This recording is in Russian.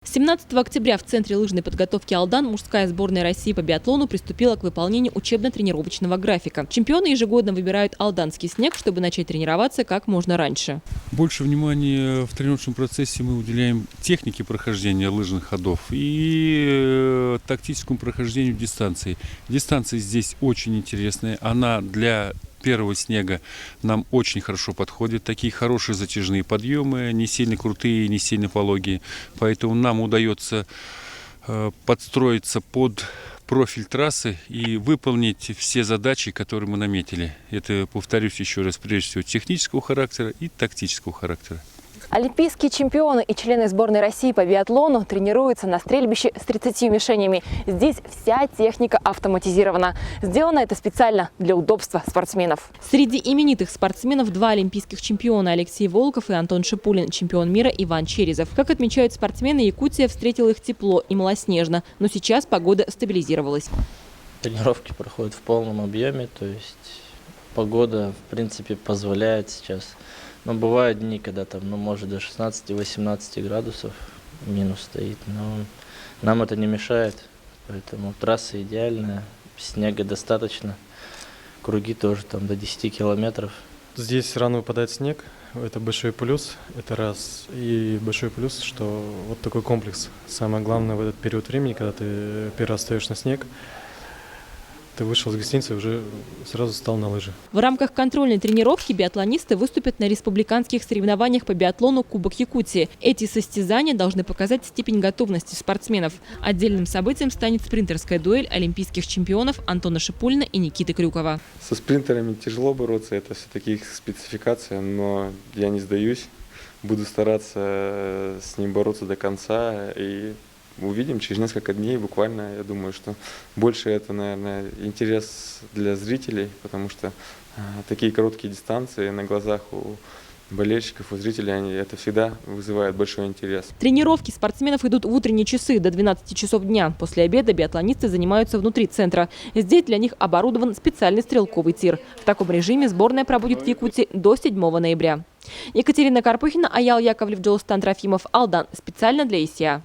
17 октября в Центре лыжной подготовки «Алдан» мужская сборная России по биатлону приступила к выполнению учебно-тренировочного графика. Чемпионы ежегодно выбирают алданский снег, чтобы начать тренироваться как можно раньше. Больше внимания в тренировочном процессе мы уделяем технике прохождения лыжных ходов и тактическому прохождению дистанции. Дистанция здесь очень интересная. Она для первого снега нам очень хорошо подходит. Такие хорошие затяжные подъемы, не сильно крутые, не сильно пологие. Поэтому нам удается подстроиться под профиль трассы и выполнить все задачи, которые мы наметили. Это, повторюсь еще раз, прежде всего технического характера и тактического характера. Олимпийские чемпионы и члены сборной России по биатлону тренируются на стрельбище с 30 мишенями. Здесь вся техника автоматизирована. Сделано это специально для удобства спортсменов. Среди именитых спортсменов два олимпийских чемпиона – Алексей Волков и Антон Шипулин, чемпион мира Иван Черезов. Как отмечают спортсмены, Якутия встретила их тепло и малоснежно, но сейчас погода стабилизировалась. Тренировки проходят в полном объеме, то есть погода в принципе позволяет сейчас. Но бывают дни, когда там, может до 16-18 градусов минус стоит, но нам это не мешает, поэтому трасса идеальная, снега достаточно, круги тоже там до 10 километров. Здесь рано выпадает снег, это большой плюс, это раз. И большой плюс, что вот такой комплекс. Самое главное в этот период времени, когда ты первый раз встаешь на снег, ты вышел из гостиницы и уже сразу встал на лыжи. В рамках контрольной тренировки биатлонисты выступят на республиканских соревнованиях по биатлону «Кубок Якутии». Эти состязания должны показать степень готовности спортсменов. Отдельным событием станет спринтерская дуэль олимпийских чемпионов Антона Шипулина и Никиты Крюкова. Со спринтерами тяжело бороться, это все-таки их спецификация, но я не сдаюсь. Буду стараться с ним бороться до конца и увидим через несколько дней буквально. Я думаю, что больше это, наверное, интерес для зрителей, потому что такие короткие дистанции на глазах у болельщиков, у зрителей, это всегда вызывает большой интерес. Тренировки спортсменов идут в утренние часы до 12 часов дня. После обеда биатлонисты занимаются внутри центра. Здесь для них оборудован специальный стрелковый тир. В таком режиме сборная пробудет в Якутии до 7 ноября. Екатерина Карпухина, Аял Яковлев, Джолстан Трофимов, «Алдан». Специально для ИСИА.